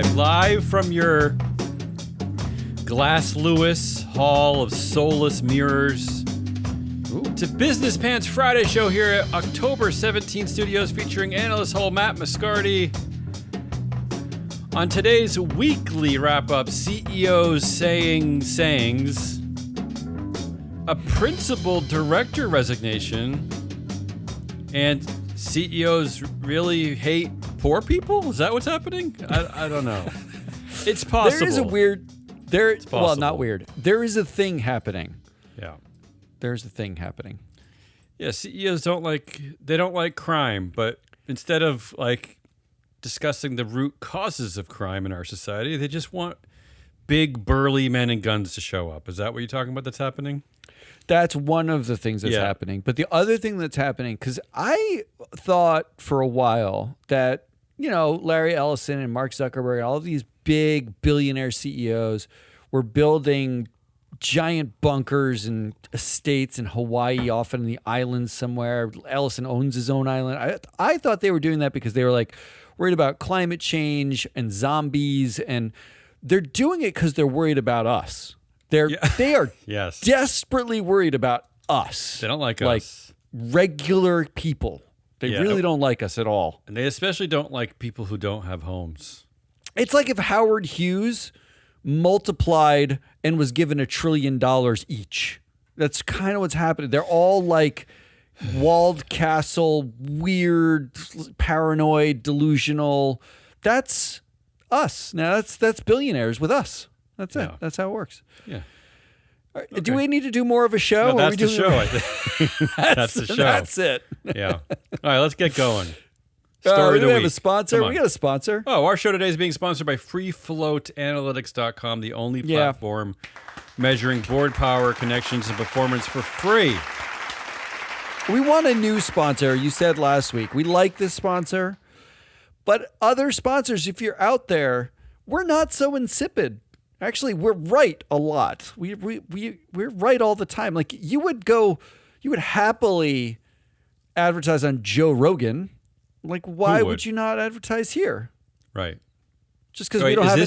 live from your Glass Lewis Hall of Soulless Mirrors. It's a Business Pants Friday show here at October 17 Studios featuring analyst Hull Matt Moscardi. On today's weekly wrap-up, CEOs saying sayings, a principal director resignation, and CEOs really hate poor people? Is that what's happening? I don't know. It's possible. There is a weird... Well, not weird. There is a thing happening. Yeah. There's a thing happening. Yeah, CEOs don't like crime, but instead of like discussing the root causes of crime in our society, they just want big burly men and guns to show up. Is that what you're talking about that's happening? That's one of the things that's happening. But the other thing that's happening, because I thought for a while that, you know, Larry Ellison and Mark Zuckerberg, all of these big billionaire CEOs were building giant bunkers and estates in Hawaii, often in the islands somewhere. Ellison owns his own island. I thought they were doing that because they were like worried about climate change and zombies, and they're doing it because they're worried about us. They are yes. desperately worried about us. They don't like us. Regular people. They really don't like us at all. And they especially don't like people who don't have homes. It's like if Howard Hughes multiplied and was given $1 trillion each. That's kind of what's happening. They're all like walled castle, weird, paranoid, delusional. That's us. Now that's billionaires with us. That's it. That's how it works. Yeah. Right. Okay. Do we need to do more of a show? No, that's the show, I think. That's the show. That's it. Yeah. All right, let's get going. Story of the we week. have a sponsor. We got a sponsor. Oh, our show today is being sponsored by FreeFloatAnalytics.com, the only platform measuring board power, connections, and performance for free. We want a new sponsor. You said last week. We like this sponsor. But other sponsors, if you're out there, we're not so insipid. Actually, we're right a lot. We're right all the time. Like you would happily advertise on Joe Rogan. Like, why would you not advertise here? Right. Just because we don't have any...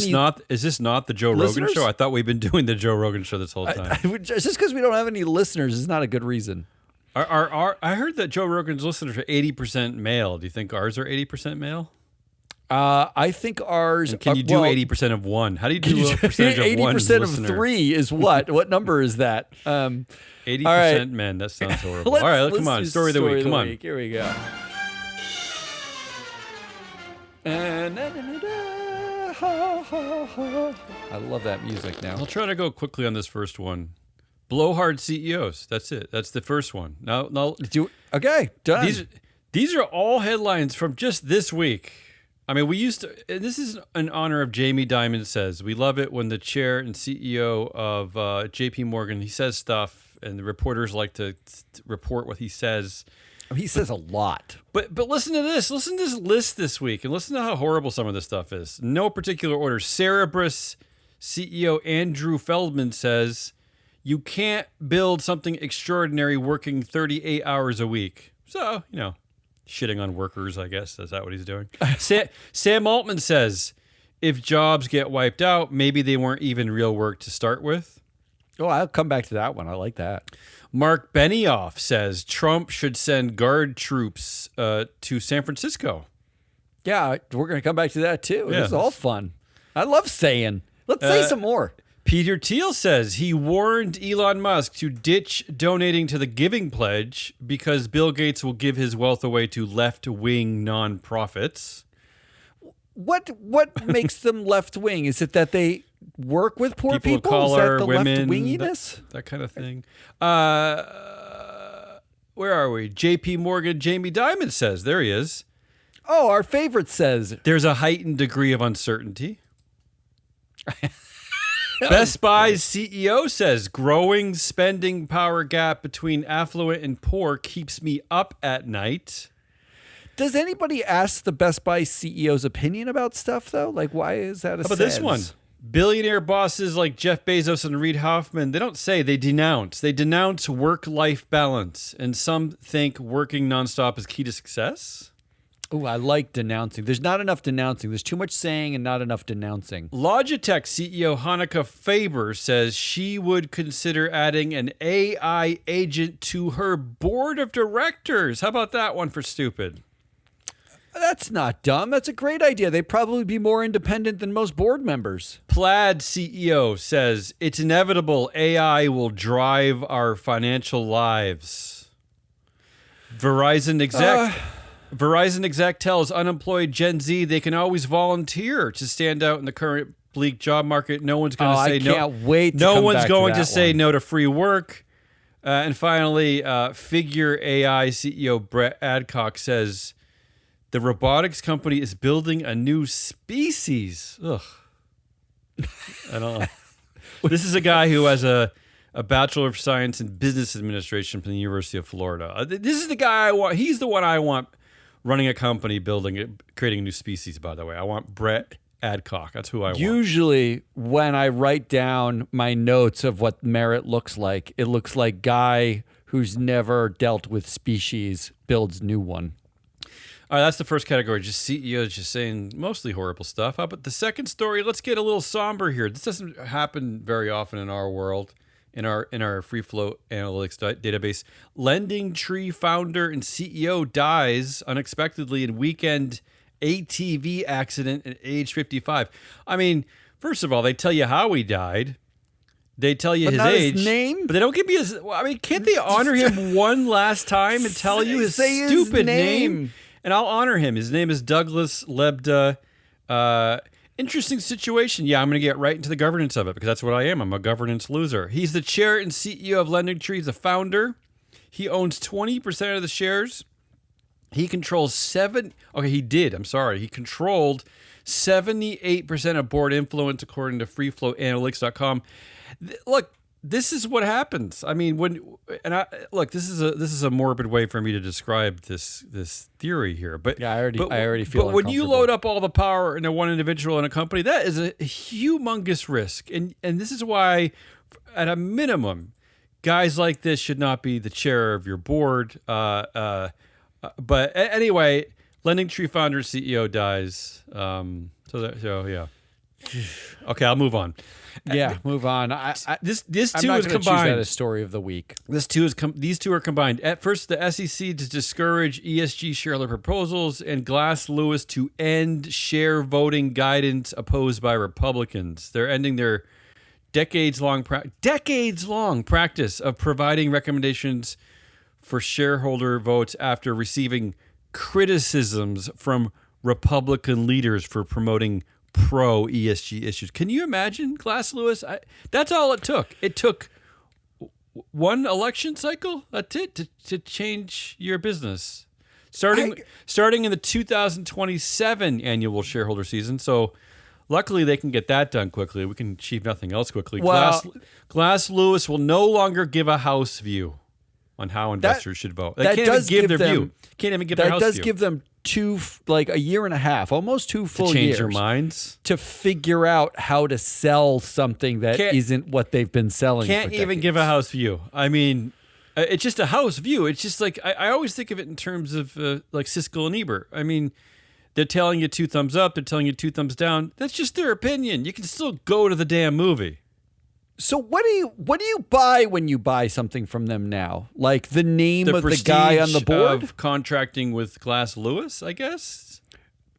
Is this not the Joe listeners? Rogan show? I thought we've been doing the Joe Rogan show this whole time. Just because we don't have any listeners is not a good reason. I heard that Joe Rogan's listeners are 80% male. Do you think ours are 80% male? I think ours... And can you do 80% of one? How do you do a percentage of one 80% listener? of three is what? What number is that? 80% men. That sounds horrible. All right, come on. Story of the week. Come on. Here we go. I love that music now. I'll try to go quickly on this first one. Blowhard CEOs. That's it. That's the first one. Now, okay, done. These are all headlines from just this week. I mean, this is in honor of Jamie Dimon Says. We love it when the chair and CEO of JP Morgan, he says stuff, and the reporters like to report what he says. He says a lot. But listen to this. Listen to this list this week, and listen to how horrible some of this stuff is. No particular order. Cerebras CEO Andrew Feldman says, you can't build something extraordinary working 38 hours a week. So, shitting on workers, I guess. Is that what he's doing? Sam Altman says, if jobs get wiped out, maybe they weren't even real work to start with. Oh, I'll come back to that one. I like that. Marc Benioff says Trump should send guard troops to San Francisco. Yeah, we're going to come back to that too. Yeah. It's all fun. I love saying. Let's say some more. Peter Thiel says he warned Elon Musk to ditch donating to the Giving Pledge because Bill Gates will give his wealth away to left-wing nonprofits. What makes them left-wing? Is it that they work with poor people? Of color, is that the women, left-winginess? that kind of thing. Where are we? JP Morgan, Jamie Dimon says, there he is. Oh, our favorite says. There's a heightened degree of uncertainty. Best Buy's CEO says growing spending power gap between affluent and poor keeps me up at night. Does anybody ask the Best Buy CEO's opinion about stuff, though? Like, why is that a How about this one? Billionaire bosses like Jeff Bezos and Reid Hoffman, they don't say, they denounce. They denounce work-life balance. And some think working nonstop is key to success. Oh, I like denouncing. There's not enough denouncing. There's too much saying and not enough denouncing. Logitech CEO Hanneke Faber says she would consider adding an AI agent to her board of directors. How about that one for stupid? That's not dumb. That's a great idea. They'd probably be more independent than most board members. Plaid CEO says it's inevitable AI will drive our financial lives. Verizon exec tells unemployed Gen Z they can always volunteer to stand out in the current bleak job market. No one's going to say no. I can't wait. No one's going to say no to free work. And finally, Figure AI CEO Brett Adcock says the robotics company is building a new species. Ugh. I don't know. This is a guy who has a Bachelor of Science in Business Administration from the University of Florida. This is the guy I want. He's the one I want running a company, creating a new species, by the way. I want Brett Adcock. That's who I want. Usually when I write down my notes of what merit looks like, it looks like guy who's never dealt with species builds new one. All right, that's the first category. Just CEOs just saying mostly horrible stuff. How about the second story? Let's get a little somber here. This doesn't happen very often in our world, in our free float analytics database. Lending Tree founder and CEO dies unexpectedly in weekend ATV accident at age 55. I mean, first of all, they tell you how he died. They tell you his age, his name, but they don't give you his. I mean, can't they honor him one last time and tell you his stupid name? And I'll honor him. His name is Douglas Lebda. Interesting situation. Yeah, I'm going to get right into the governance of it because that's what I am. I'm a governance loser. He's the chair and CEO of Lending Tree. He's a founder. He owns 20% of the shares. He controls he controlled 78% of board influence according to freefloatanalytics.com. Look, this is what happens. I mean, this is a morbid way for me to describe this theory here. But yeah, I already feel. But when you load up all the power in one individual in a company, that is a humongous risk. And this is why, at a minimum, guys like this should not be the chair of your board. But anyway, Lending Tree founder CEO dies. So yeah. Okay, I'll move on. Yeah, move on. This I'm two not is gonna combined. Choose that as story of the week. These two are combined. At first, the SEC to discourage ESG shareholder proposals, and Glass Lewis to end share voting guidance opposed by Republicans. They're ending their decades-long practice of providing recommendations for shareholder votes after receiving criticisms from Republican leaders for promoting pro ESG issues. Can you imagine, Glass Lewis? That's all it took. It took one election cycle. That's it to change your business. Starting in the 2027 annual shareholder season. So luckily they can get that done quickly. We can achieve nothing else quickly. Well, Glass Lewis will no longer give a house view on how investors should vote. They can't even give their view. Can't even give their house view. That does give them a year and a half, almost 2 full years. To change their minds? To figure out how to sell something that isn't what they've been selling. Can't even give a house view. I mean, it's just a house view. It's just like, I always think of it in terms of like Siskel and Ebert. I mean, they're telling you 2 thumbs up. They're telling you 2 thumbs down. That's just their opinion. You can still go to the damn movie. So what do you buy when you buy something from them now? Like the name of the guy on the board? Of contracting with Glass Lewis, I guess.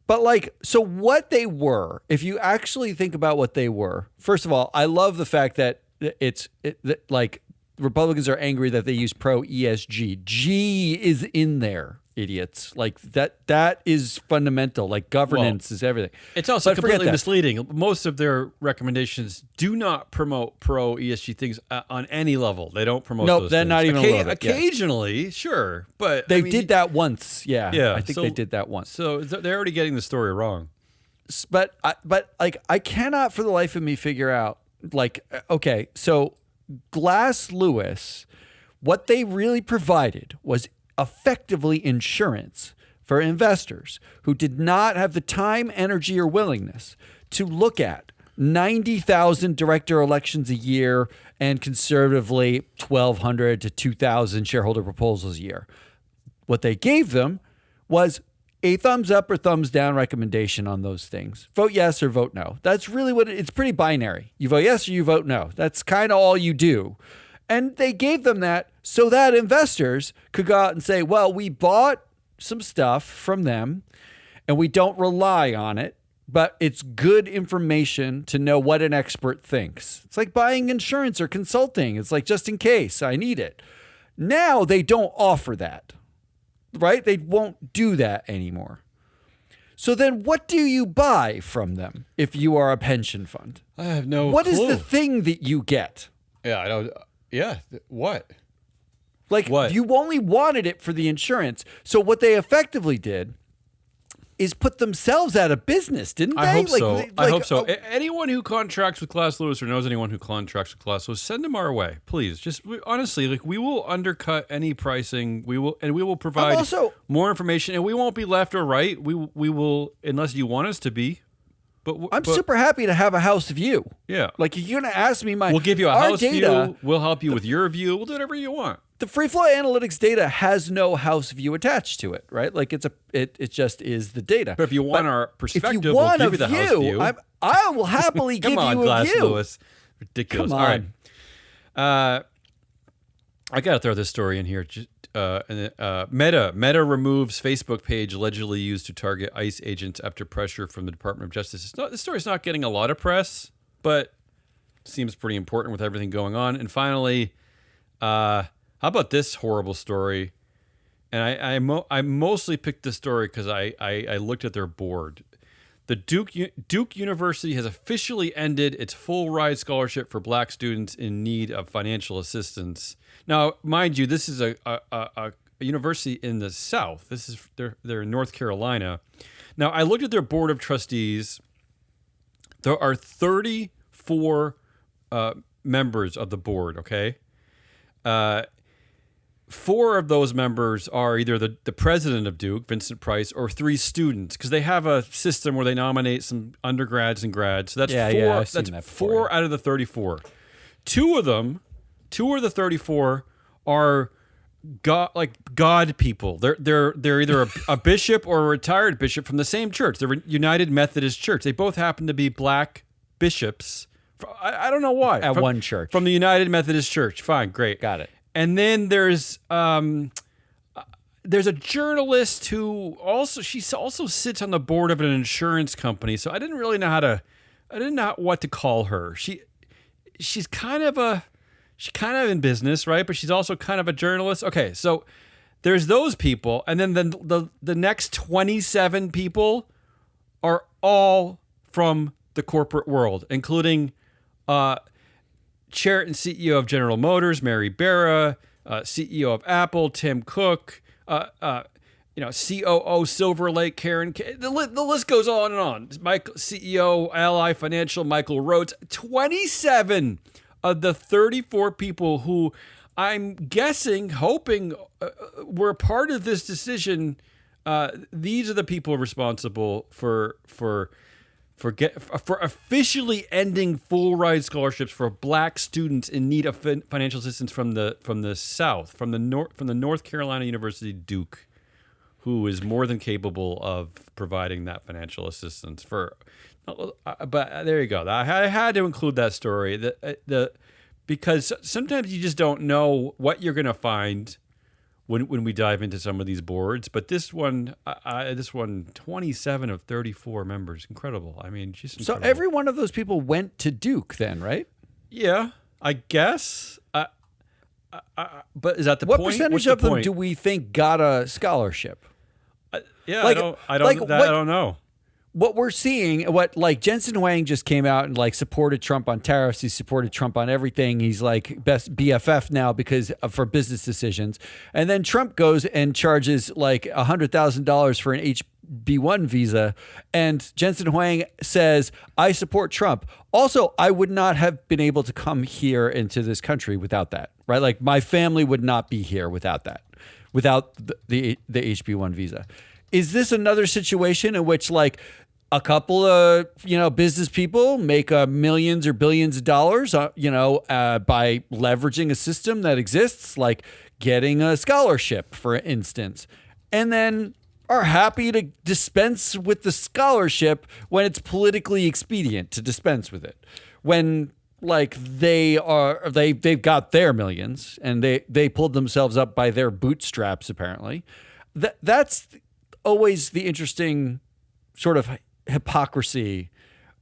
But so what they were, if you actually think about what they were, first of all, I love the fact that Republicans are angry that they use pro ESG. G is in there, idiots. Like that is fundamental. Like governance is everything. It's also completely misleading. Most of their recommendations do not promote pro ESG things on any level. They don't promote those they're things. Not even a little bit. Occasionally, sure. But they did that once. Yeah. I think they did that once. So they're already getting the story wrong. But I cannot for the life of me figure out okay, so Glass Lewis, what they really provided was effectively insurance for investors who did not have the time, energy, or willingness to look at 90,000 director elections a year and conservatively 1,200 to 2,000 shareholder proposals a year. What they gave them was a thumbs up or thumbs down recommendation on those things. Vote yes or vote no. That's really what it's pretty binary. You vote yes or you vote no. That's kind of all you do. And they gave them that so that investors could go out and say, well, we bought some stuff from them and we don't rely on it, but it's good information to know what an expert thinks. It's like buying insurance or consulting. It's like, just in case I need it. Now they don't offer that, right? They won't do that anymore. So then what do you buy from them if you are a pension fund? I have no clue. What is the thing that you get? Yeah, I don't. Yeah, what? Like, what? You only wanted it for the insurance. So what they effectively did is put themselves out of business, didn't they? I hope so. I hope so. Anyone who contracts with Glass Lewis or knows anyone who contracts with Glass Lewis, send them our way, please. Just honestly, like, we will undercut any pricing. We will provide more information, and we won't be left or right. We will, unless you want us to be. But I'm super happy to have a house view. Yeah, like, you're gonna ask me we'll give you a house view. We'll help you with your view. We'll do whatever you want. The free flow analytics data has no house view attached to it, right? Like, it just is the data. But if you want our perspective, we'll give you the house view. I will happily give you a Glass view. Lewis. Ridiculous. Come on. All right. I got to throw this story in here. Meta removes Facebook page allegedly used to target ICE agents after pressure from the Department of Justice. This story's not getting a lot of press, but seems pretty important with everything going on. And finally, how about this horrible story? And I mostly picked this story because I looked at their board. The Duke University has officially ended its full ride scholarship for black students in need of financial assistance. Now, mind you, this is a university in the South. They're in North Carolina. Now, I looked at their board of trustees. There are 34 members of the board. Okay. 4 of those members are either the president of Duke, Vincent Price, or 3 students, because they have a system where they nominate some undergrads and grads. So that's 4. I've seen that's that 4 out of the 34. 2 of the 34 are God people. They're either a bishop or a retired bishop from the same church, the United Methodist Church. They both happen to be black bishops. I don't know why. At one church. From the United Methodist Church. Fine, great. Got it. And then there's a journalist who also sits on the board of an insurance company. So I didn't know what to call her. She's kind of in business, right? But she's also kind of a journalist. Okay, so there's those people, and then the next 27 people are all from the corporate world, including Chair and CEO of General Motors, Mary Barra, CEO of Apple, Tim Cook, COO Silver Lake, Karen. The list goes on and on. Michael, CEO Ally Financial, Michael Rhodes. 27 of the 34 people who I'm guessing, hoping were part of this decision. These are the people responsible for officially ending full ride scholarships for black students in need of financial assistance from the South, from the North Carolina University Duke, who is more than capable of providing that financial assistance for. But there you go. I had to include that story because sometimes you just don't know what you're going to find when we dive into some of these boards. But this one, 27 of 34 members, incredible. I mean, just incredible. So every one of those people went to Duke then, right? Yeah, I guess. But is that the point? What percentage of them do we think got a scholarship? I don't know. What we're seeing, Jensen Huang just came out and supported Trump on tariffs. He supported Trump on everything. He's best BFF now for business decisions. And then Trump goes and charges $100,000 for an HB1 visa. And Jensen Huang says, I support Trump. Also, I would not have been able to come here into this country without that, right? My family would not be here without that, without the HB1 visa. Is this another situation in which a couple of business people make millions or billions of dollars by leveraging a system that exists, like getting a scholarship, for instance, and then are happy to dispense with the scholarship when it's politically expedient to dispense with it. When like they've got their millions and they pulled themselves up by their bootstraps, apparently. That's always the interesting sort of hypocrisy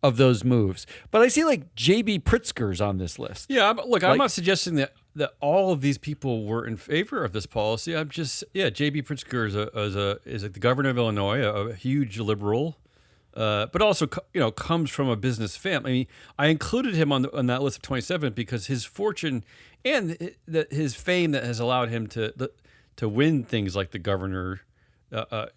of those moves. But I see like J.B. Pritzker's on this list. Yeah, look, I'm not suggesting that all of these people were in favor of this policy. I'm just, J.B. Pritzker is the governor of Illinois, a huge liberal, but also comes from a business family. I mean, I included him on that list of 27 because his fortune and his fame that has allowed him to win things like the governor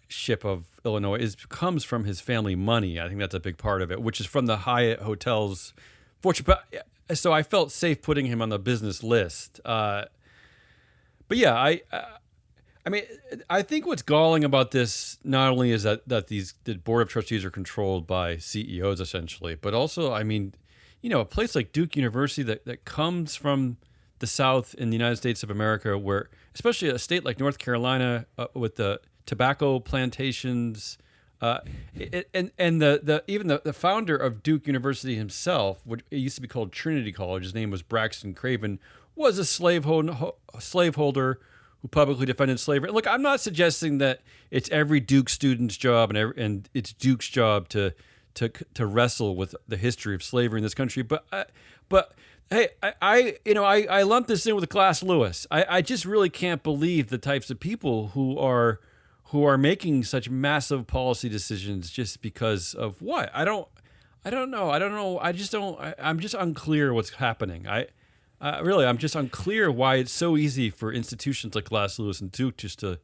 ship of Illinois comes from his family money. I think that's a big part of it, which is from the Hyatt Hotels fortune. But so I felt safe putting him on the business list. But yeah, I mean, I think what's galling about this not only is that the board of trustees are controlled by CEOs essentially, but also, I mean, a place like Duke University that comes from the South in the United States of America, where especially a state like North Carolina with the tobacco plantations, and the founder of Duke University himself, which it used to be called Trinity College, his name was Braxton Craven, was a slaveholder who publicly defended slavery. Look, I'm not suggesting that it's every Duke student's job and it's Duke's job to wrestle with the history of slavery in this country, but hey, I lump this in with Glass Lewis. I just really can't believe the types of people who are making such massive policy decisions just because of what? I don't know. I'm just unclear what's happening. I'm just unclear why it's so easy for institutions like Glass Lewis and Duke just to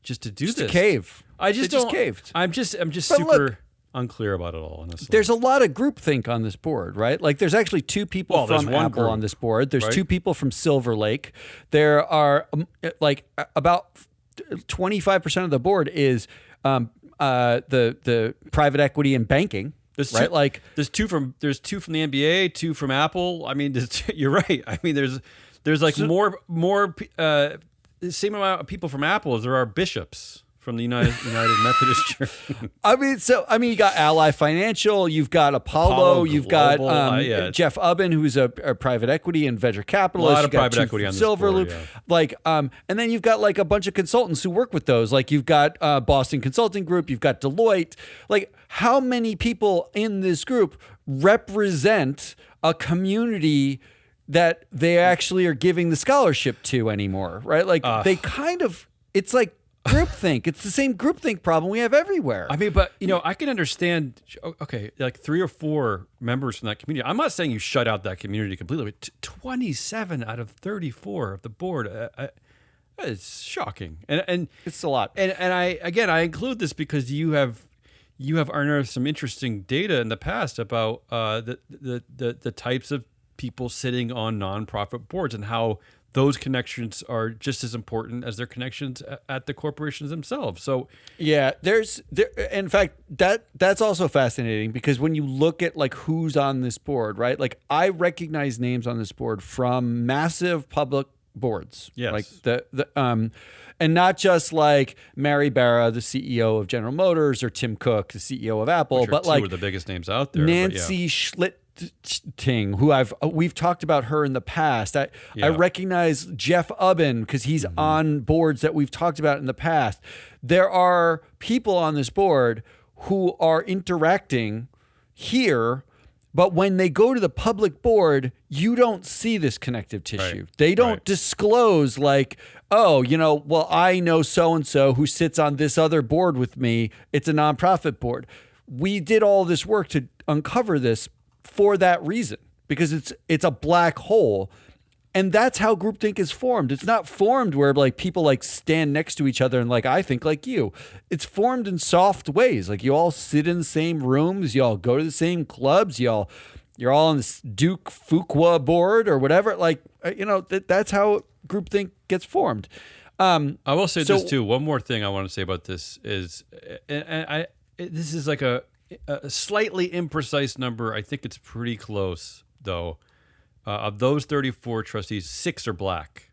do this. To cave. Just caved. I'm just super unclear about it all, honestly. There's a lot of groupthink on this board, right? Like there's actually two people from Apple on this board. There's two people from Silver Lake. There are about 25% of the board is the private equity and banking. There's two from the NBA, two from Apple. I mean, you're right. I mean, there's like more the same amount of people from Apple as there are bishops from the United Methodist Church. I mean, you got Ally Financial, you've got Apollo you've got Jeff Ubben, who's a private equity and venture capitalist. A lot of private equity on Silverloop, and then you've got like a bunch of consultants who work with those. Like you've got Boston Consulting Group, you've got Deloitte. Like how many people in this group represent a community that they actually are giving the scholarship to anymore, right? Like they kind of, it's like groupthink. It's the same groupthink problem we have everywhere. I mean, but I can understand. Okay, like 3 or 4 members from that community. I'm not saying you shut out that community completely. But 27 out of 34 of the board. It's shocking, and it's a lot. And I include this because you have unearthed some interesting data in the past about the types of people sitting on nonprofit boards and how those connections are just as important as their connections at the corporations themselves. So yeah, in fact, that's also fascinating because when you look at like who's on this board, right? Like I recognize names on this board from massive public boards. Yes. Like and not just like Mary Barra, the CEO of General Motors, or Tim Cook, the CEO of Apple, but like two of the biggest names out there. Nancy Schlichting, who we've talked about her in the past. I recognize Jeff Ubben because he's on boards that we've talked about in the past. There are people on this board who are interacting here, but when they go to the public board, you don't see this connective tissue. Right. They don't disclose like, oh, I know so-and-so who sits on this other board with me. It's a nonprofit board. We did all this work to uncover this for that reason, because it's a black hole. And that's how groupthink is formed. It's not formed where like people like stand next to each other and like, I think like you. It's formed in soft ways. Like you all sit in the same rooms, you all go to the same clubs, you're all on this Duke Fuqua board or whatever. Like, that's how groupthink gets formed. I will say this too. One more thing I want to say about this is, this is like a slightly imprecise number. I think it's pretty close, though. Of those 34 trustees, 6 are black.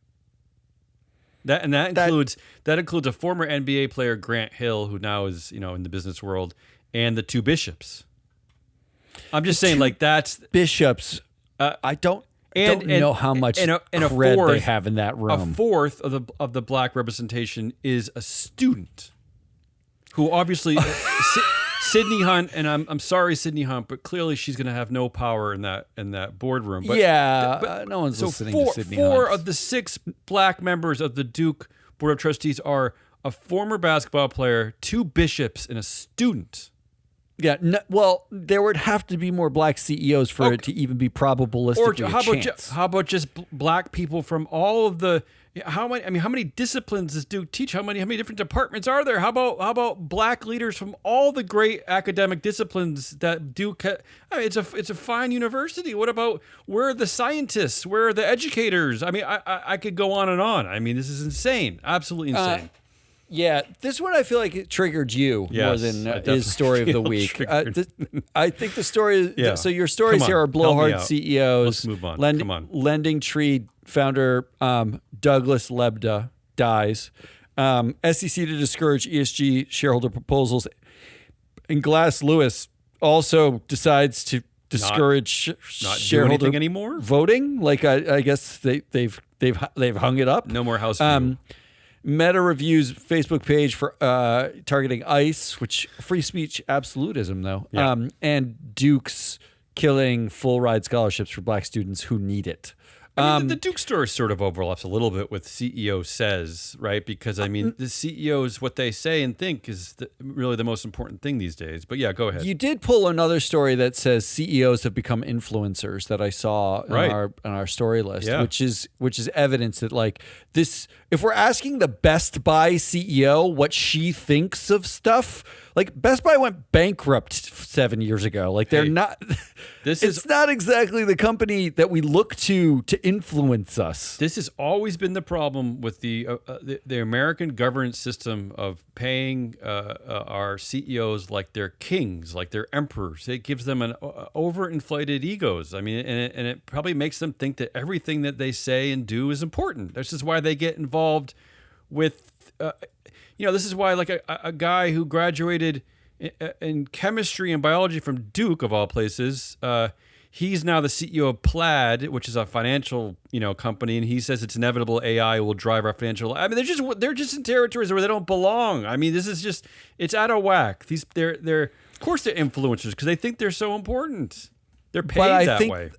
That includes a former NBA player, Grant Hill, who now is in the business world, and the two bishops. I'm just saying, like that's bishops. I don't know how much cred they have in that room. A fourth of the black representation is a student, who obviously Sydney Hunt, and I'm sorry, Sydney Hunt, but clearly she's going to have no power in that boardroom. But, no one's listening to Sydney Hunt. 4 of the 6 black members of the Duke Board of Trustees are a former basketball player, 2 bishops, and a student. Yeah, well, there would have to be more black CEOs for it to even be probabilistically a chance. How about just black people from all of the? How many disciplines does Duke teach? How many different departments are there? How about black leaders from all the great academic disciplines that Duke? It's a fine university. What about where are the scientists? Where are the educators? I mean, I could go on and on. I mean, this is insane. Absolutely insane. Yeah, this one I feel like it triggered you more than his story of the week. I think the story. So your stories here are Blowhard CEOs. Let's move on. Come on. Lending Tree founder Douglas Lebda dies. SEC to discourage ESG shareholder proposals, and Glass Lewis also decides to discourage not shareholder anymore voting. Like I guess they've hung it up. No more house view. Meta reviews Facebook page for targeting ICE, which free speech absolutism though, and Duke's killing full ride scholarships for black students who need it. The Duke story sort of overlaps a little bit with CEO says, right? Because the CEOs, what they say and think is really the most important thing these days. But yeah, go ahead. You did pull another story that says CEOs have become influencers that I saw on our story list, which is evidence that like this. If we're asking the Best Buy CEO what she thinks of stuff, like Best Buy went bankrupt 7 years ago. Like they're not. It's not exactly the company that we look to influence us. This has always been the problem with the American governance system of paying our CEOs like they're kings, like they're emperors. It gives them an overinflated egos. I mean, and it probably makes them think that everything that they say and do is important. This is why they get involved with. This is why like a guy who graduated in chemistry and biology from Duke of all places, he's now the CEO of Plaid, which is a financial company, and he says it's inevitable AI will drive our financial. I mean, they're just in territories where they don't belong. I mean, this is just it's out of whack. They're of course they're influencers because they think they're so important. They're paid that way.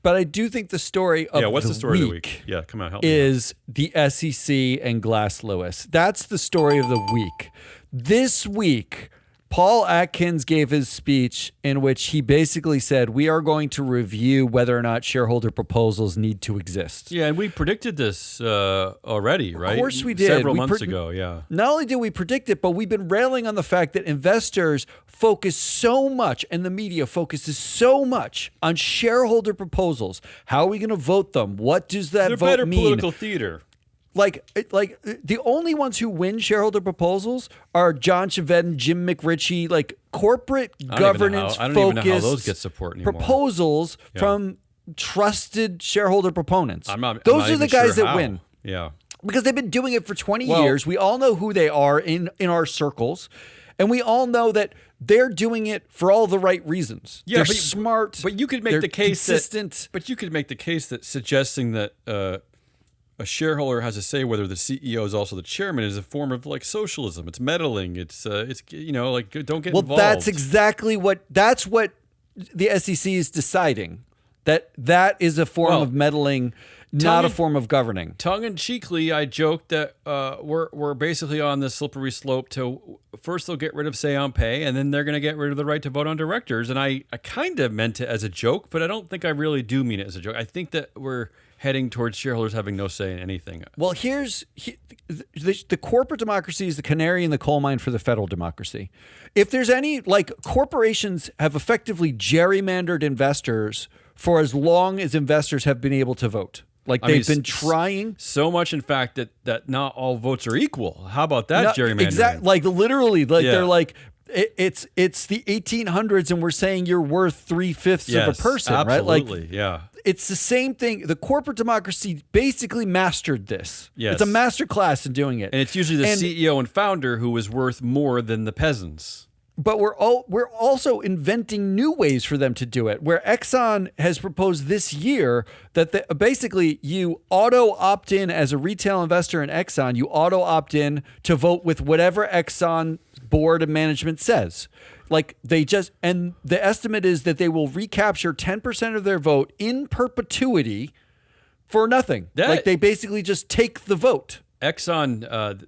But I do think the story of what's the story of the week? Yeah, come on, help me. Is the SEC and Glass Lewis. That's the story of the week. This week, Paul Atkins gave his speech in which he basically said, we are going to review whether or not shareholder proposals need to exist. Yeah, and we predicted this already, right? Of course we did. Several months ago, yeah. Not only did we predict it, but we've been railing on the fact that investors focus so much and the media focuses so much on shareholder proposals. How are we going to vote them? What does that vote mean? They're better political theater. Like the only ones who win shareholder proposals are John Chevedden, Jim McRitchie, like corporate governance I don't even know how focused those get support anymore. Proposals from trusted shareholder proponents. Those are the guys that win. Yeah. Because they've been doing it for 20 years. We all know who they are in our circles. And we all know that they're doing it for all the right reasons. Yeah, they're smart. But you could make the case consistent. But you could make the case that suggesting that a shareholder has a say whether the CEO is also the chairman is a form of like socialism. It's meddling. It's like don't get involved. Well, that's exactly what the SEC is deciding. That is a form of meddling, not a form of governing. Tongue-in-cheekly, I joked that we're basically on this slippery slope to first they'll get rid of say on pay, and then they're going to get rid of the right to vote on directors. And I kind of meant it as a joke, but I don't think I really do mean it as a joke. I think that we're heading towards shareholders having no say in anything. Well, the corporate democracy is the canary in the coal mine for the federal democracy. If there's any, corporations have effectively gerrymandered investors for as long as investors have been able to vote. They've been trying so much, in fact, that not all votes are equal. How about that gerrymandering? Exactly. Literally, they're like, it's the 1800s, and we're saying you're worth 3/5 of a person, absolutely, right? Yeah. it's the same thing. The corporate democracy basically mastered this. Yes. It's a master class in doing it. And it's usually the CEO and founder who is worth more than the peasants. But we're also inventing new ways for them to do it, where Exxon has proposed this year that basically you auto opt in as a retail investor in Exxon. You auto opt in to vote with whatever Exxon board of management says. Like and the estimate is that they will recapture 10% of their vote in perpetuity for nothing. Like they basically just take the vote. Exxon,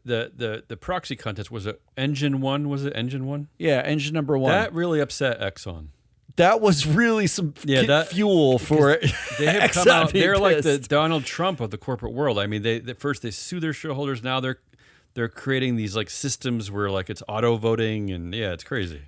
the proxy contest, was it Engine 1? Was it Engine 1? Yeah, engine number 1. That really upset Exxon. That was really some fuel for it. They have come out. They're like the Donald Trump of the corporate world. I mean, first they sue their shareholders. Now they're creating these like systems where like it's auto voting, and it's crazy.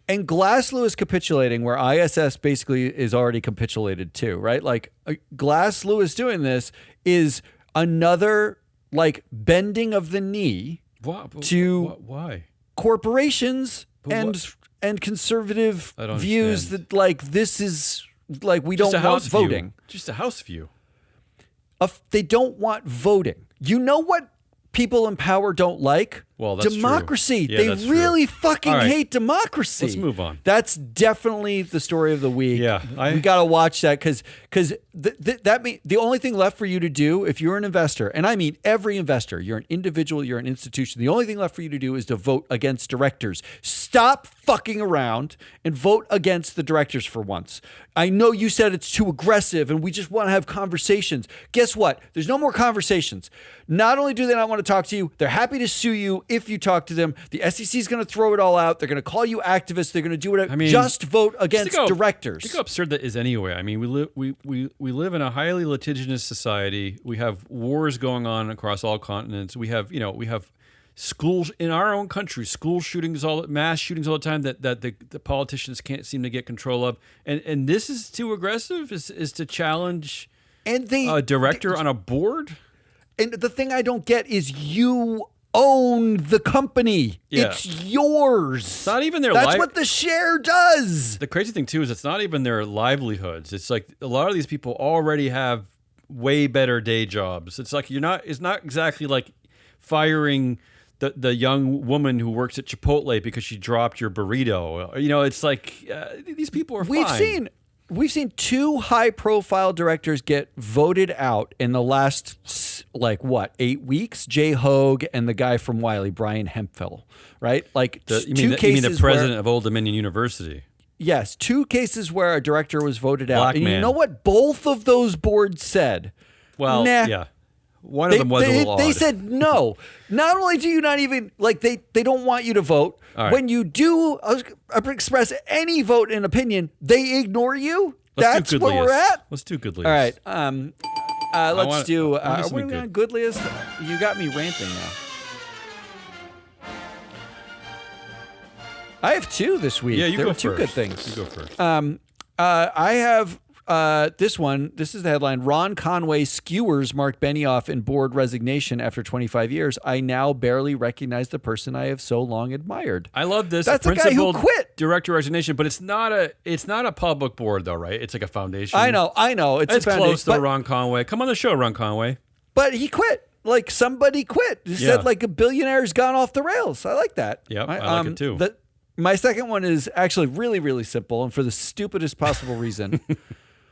And Glass Lewis capitulating, where ISS basically is already capitulated too, right? Like Glass Lewis doing this is another like bending of the knee why corporations and conservative views that like this is like we don't want voting. Just a house view. They don't want voting. You know what people in power don't like? Well, that's democracy. True. They really fucking hate democracy. Let's move on. That's definitely the story of the week. Yeah, we got to watch that because that means the only thing left for you to do if you're an investor, and I mean every investor, you're an individual, you're an institution. The only thing left for you to do is to vote against directors. Stop fucking around and vote against the directors for once. I know you said it's too aggressive and we just want to have conversations. Guess what? There's no more conversations. Not only do they not want to talk to you, they're happy to sue you if you talk to them. The SEC is going to throw it all out. They're going to call you activists. They're going to do whatever. Just vote against directors. Think how absurd that is anyway. I mean, we live in a highly litigious society. We have wars going on across all continents. We have schools in our own country, mass shootings all the time that the politicians can't seem to get control of. And this is too aggressive, is to challenge a director on a board. And the thing I don't get is you own the company. Yeah. It's yours. It's not even their That's what the share does. The crazy thing too is it's not even their livelihoods. It's like a lot of these people already have way better day jobs. It's like it's not exactly like firing the young woman who works at Chipotle because she dropped your burrito. It's like these people are fine. We've seen two high-profile directors get voted out in the last, 8 weeks? Jay Hogue and the guy from Wiley, Brian Hemphill, right? You mean the president of Old Dominion University? Yes, 2 cases where a director was voted out. Black and man. You know what both of those boards said? Well, yeah. One of them was a little odd. They said no. Not only do you not even, they don't want you to vote. Right. When you do express any vote and opinion, they ignore you. That's where we're at. Let's do Goodliest. All right. Let's do, are we on Goodliest? You got me ranting now. I have 2 this week. Yeah, you there go were 2 first. good things. You go first. I have this one. This is the headline. Ron Conway skewers Marc Benioff in board resignation after 25 years. I now barely recognize the person I have so long admired. I love this. That's a guy who quit. Director resignation, but it's not a public board though, right? It's like a foundation. I know. It's close though, Ron Conway. Come on the show, Ron Conway. But he quit. Like somebody quit. He said like a billionaire's gone off the rails. I like that. Yep, I like it too. My second one is actually really, really simple and for the stupidest possible reason.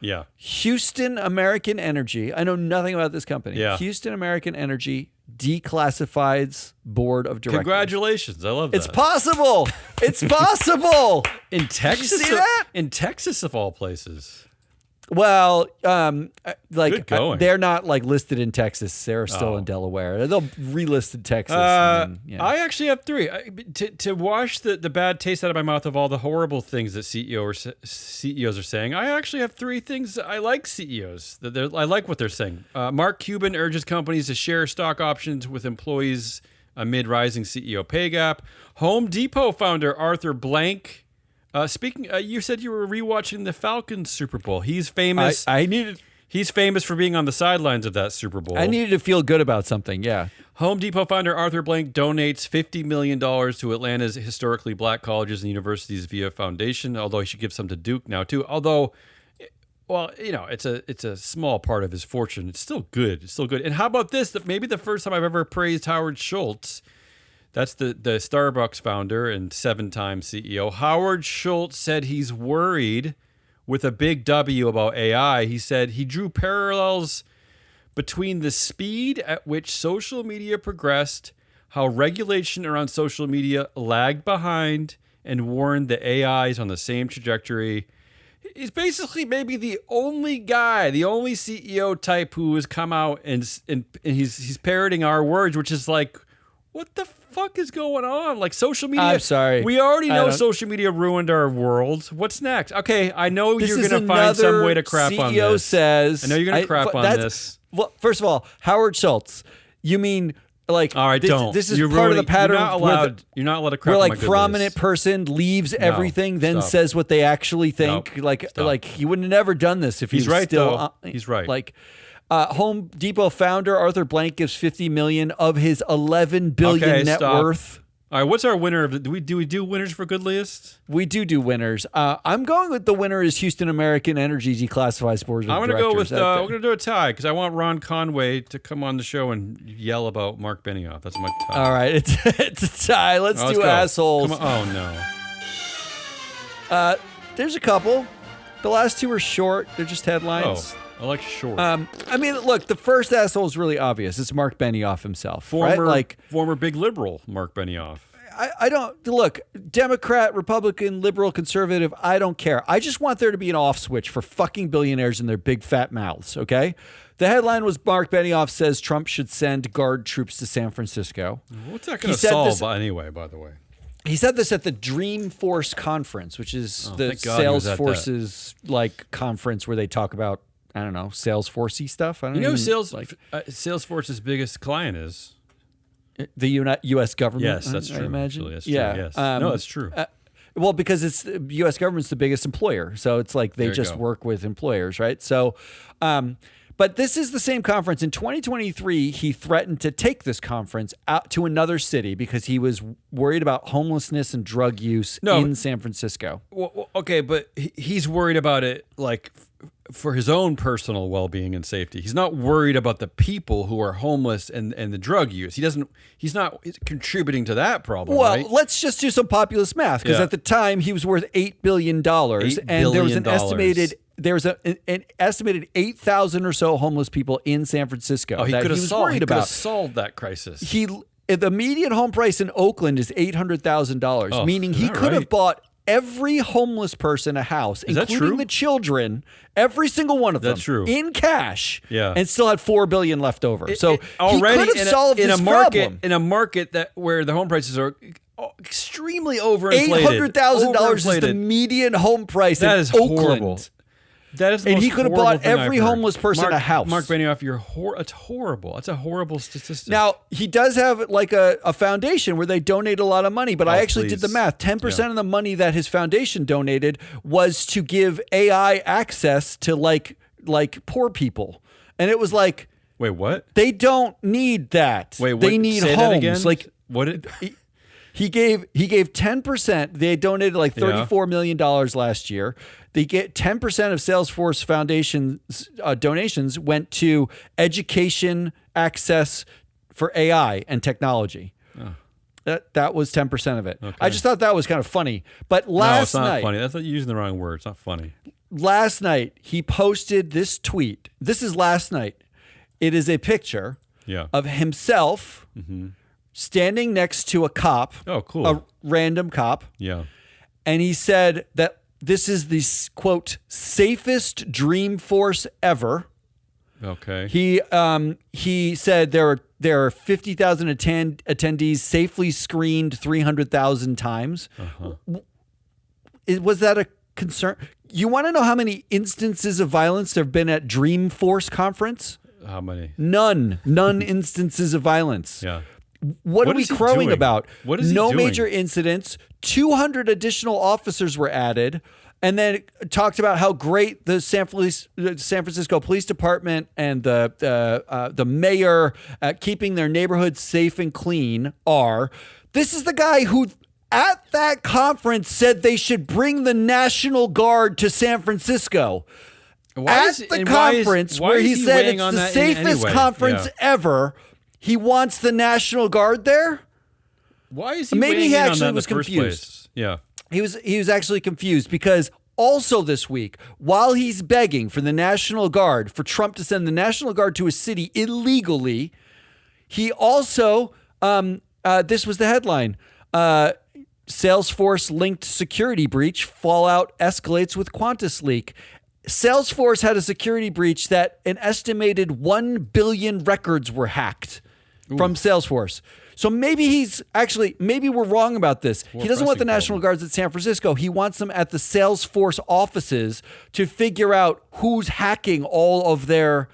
Yeah. Houston American Energy. I know nothing about this company. Yeah. Houston American Energy declassifies board of directors. Congratulations. I love that. It's possible. It's possible. In Texas? Did you see that? In Texas of all places. Well, Good going. they're not listed in Texas. They're still in Delaware. They'll relist in Texas. I actually have 3. To wash the bad taste out of my mouth of all the horrible things that CEOs are saying, I actually have 3 things I like CEOs. I like what they're saying. Mark Cuban urges companies to share stock options with employees amid rising CEO pay gap. Home Depot founder Arthur Blank. You said you were rewatching the Falcons Super Bowl. He's famous. He's famous for being on the sidelines of that Super Bowl. I needed to feel good about something. Yeah. Home Depot founder Arthur Blank donates $50 million to Atlanta's historically black colleges and universities via foundation. Although he should give some to Duke now too. Although, Well, it's a small part of his fortune. It's still good. It's still good. And how about this? That maybe the first time I've ever praised Howard Schultz. That's the Starbucks founder and 7-time CEO. Howard Schultz said he's worried with a big W about AI. He said he drew parallels between the speed at which social media progressed, how regulation around social media lagged behind, and warned that AI is on the same trajectory. He's basically maybe the only guy, the only CEO type who has come out and he's parroting our words, which is like, what the fuck is going on? Like social media. I'm sorry. We already know social media ruined our world. What's next? Okay, I know you're going to find some way to crap on this. CEO says, I know you're going to crap on this. Well, first of all, Howard Schultz. You mean like? All right, don't. This is part of the pattern. You're not allowed to crap where on like my good prominent list. person leaves everything, then says what they actually think. Nope. Like he wouldn't have never done this if he was right, still. though. He's right. Like. Home Depot founder Arthur Blank gives $50 million of his $11 billion net worth. All right, what's our winner of the? Do we do winners for good list? We do winners. I'm going with the winner is Houston American Energy declassifies board of directors. I'm going to go with. We're going to do a tie because I want Ron Conway to come on the show and yell about Marc Benioff. That's my tie. All right, it's a tie. Let's do go. assholes. Come on. Oh no. There's a couple. The last two are short. They're just headlines. Oh. I like short. I mean, look, the first asshole is really obvious. It's Marc Benioff himself, former big liberal Marc Benioff. I don't look Democrat, Republican, liberal, conservative. I don't care. I just want there to be an off switch for fucking billionaires and their big fat mouths. Okay. The headline was Marc Benioff says Trump should send guard troops to San Francisco. What's that going to solve anyway? By the way. He said this at the Dreamforce conference, which is the Salesforce's like conference where they talk about. I don't know, Salesforce-y stuff. I don't know. Salesforce's biggest client is the U.S. government. Yes, that's true. I imagine. Actually, that's true. Yeah. Yes. No, that's true. Well, because it's the U.S. government's the biggest employer, so it's like they just work with employers, right? So, but this is the same conference. In 2023, he threatened to take this conference out to another city because he was worried about homelessness and drug use in San Francisco. Well, okay, but he's worried about it like for his own personal well-being and safety. He's not worried about the people who are homeless and the drug use. He's not contributing to that problem. Well, right? Let's just do some populist math because at the time he was worth $8 billion and there was an estimated 8,000 or so homeless people in San Francisco. Oh, he could have solved that crisis. The median home price in Oakland is $800,000, meaning he could have bought every homeless person a house, including the children, every single one of them, in cash, and still had $4 billion left over. So he could have solved this problem in a market where the home prices are extremely overinflated. $800,000 is the median home price in Oakland. Horrible. That is the most he could have bought every homeless person a house. Marc Benioff, it's horrible. It's a horrible statistic. Now, he does have like a foundation where they donate a lot of money, but I actually did the math. 10% of the money that his foundation donated was to give AI access to like poor people. And it was like, wait, what? They don't need that. Wait, what? They need Say homes. That again? Like what did he gave 10%. They donated like $34 million last year. They get 10% of Salesforce Foundation's donations went to education access for AI and technology. Oh. That was 10% of it. Okay. I just thought that was kind of funny. But last night, no, it's not funny. That's you're using the wrong word. It's not funny. Last night he posted this tweet. This is last night. It is a picture of himself standing next to a cop. Oh, cool. A random cop. Yeah. And he said that this is the, quote, safest Dreamforce ever. Okay. He said there are 50,000 attendees, safely screened 300,000 times. Uh-huh. Was that a concern? You want to know how many instances of violence there have been at Dreamforce conference? How many? None instances of violence. Yeah. What are we crowing about? What is he doing? No major incidents. 200 additional officers were added, and then talked about how great the San Francisco Police Department and the mayor at keeping their neighborhoods safe and clean are. This is the guy who, at that conference, said they should bring the National Guard to San Francisco. at the conference where he said it's the safest conference ever, he wants the National Guard there. Why is he Maybe he actually was confused. Yeah. He was actually confused because also this week, while he's begging for the National Guard, for Trump to send the National Guard to a city illegally, he also, this was the headline, Salesforce linked security breach, fallout escalates with Qantas leak. Salesforce had a security breach that an estimated 1 billion records were hacked from Salesforce. So maybe maybe we're wrong about this. He doesn't want the National Guards at San Francisco. He wants them at the Salesforce offices to figure out who's hacking all of their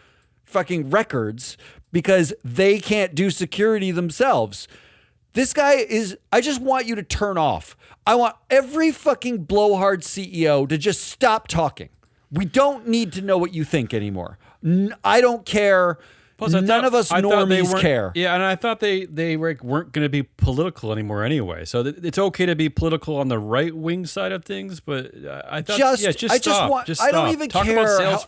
fucking records because they can't do security themselves. This guy I just want you to turn off. I want every fucking Blowhard CEO to just stop talking. We don't need to know what you think anymore. I don't care. Plus, none of us normies care. Yeah, and I thought they weren't going to be political anymore anyway. So it's okay to be political on the right wing side of things, but I thought just stop. I don't even care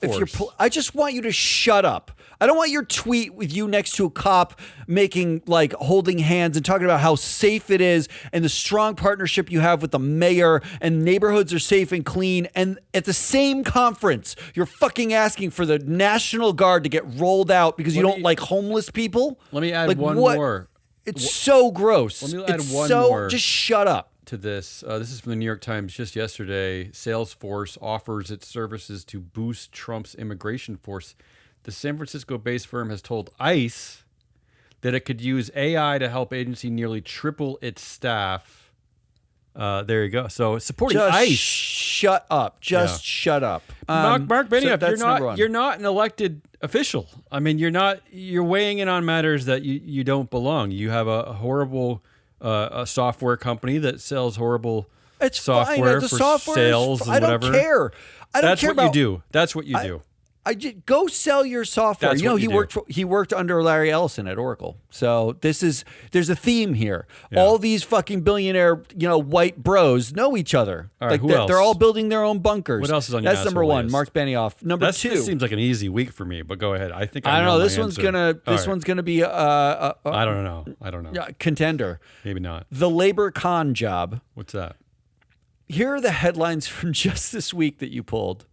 I just want you to shut up. I don't want your tweet with you next to a cop making holding hands and talking about how safe it is and the strong partnership you have with the mayor and neighborhoods are safe and clean. And at the same conference, you're fucking asking for the National Guard to get rolled out because you don't like homeless people. Let me add one more. It's so gross. Let me add one more. Just shut up. To this. This is from the New York Times just yesterday. Salesforce offers its services to boost Trump's immigration force. The San Francisco-based firm has told ICE that it could use AI to help agency nearly triple its staff. There you go. So supporting ICE. Shut up. Shut up. Marc Benioff, you're not an elected official. I mean, you're weighing in on matters that you don't belong. You have a horrible a software company that sells horrible software for sales and whatever. I don't care. That's what you do. That's what you do. Go sell your software. He worked under Larry Ellison at Oracle. So there's a theme here. Yeah. All these fucking billionaire, white bros know each other. All right, who else? They're all building their own bunkers. What else is on your That's number one. list? Marc Benioff. Number two. This seems like an easy week for me, but go ahead. I think I don't know. This one's one's gonna be I don't know. Contender. Maybe not. The labor con job. What's that? Here are the headlines from just this week that you pulled.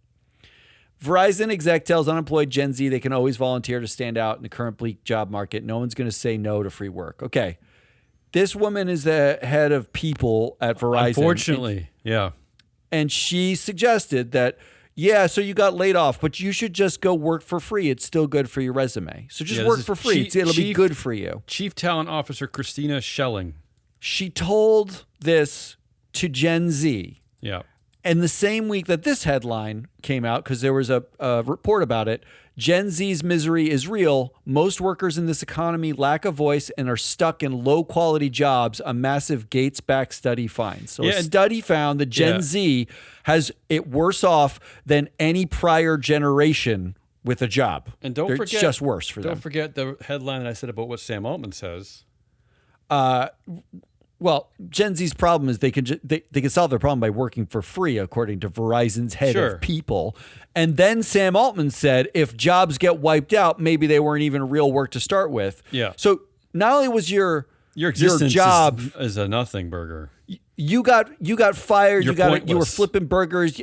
Verizon exec tells unemployed Gen Z they can always volunteer to stand out in the current bleak job market. No one's going to say no to free work. Okay. This woman is the head of people at Verizon. Unfortunately, yeah. And she suggested that, so you got laid off, but you should just go work for free. It's still good for your resume. So just work for free. It'll be good for you. Chief Talent Officer Christina Schelling. She told this to Gen Z. Yeah. And the same week that this headline came out, because there was a report about it, Gen Z's misery is real. Most workers in this economy lack a voice and are stuck in low-quality jobs, a massive Gates-backed study finds. So a study found that Gen Z has it worse off than any prior generation with a job. And don't forget, it's just worse for them. Don't forget the headline that I said about what Sam Altman says. Well, Gen Z's problem is they can solve their problem by working for free, according to Verizon's head of people. And then Sam Altman said, if jobs get wiped out, maybe they weren't even real work to start with. Yeah. So not only was your existence job is a nothing burger. You got fired. You were flipping burgers.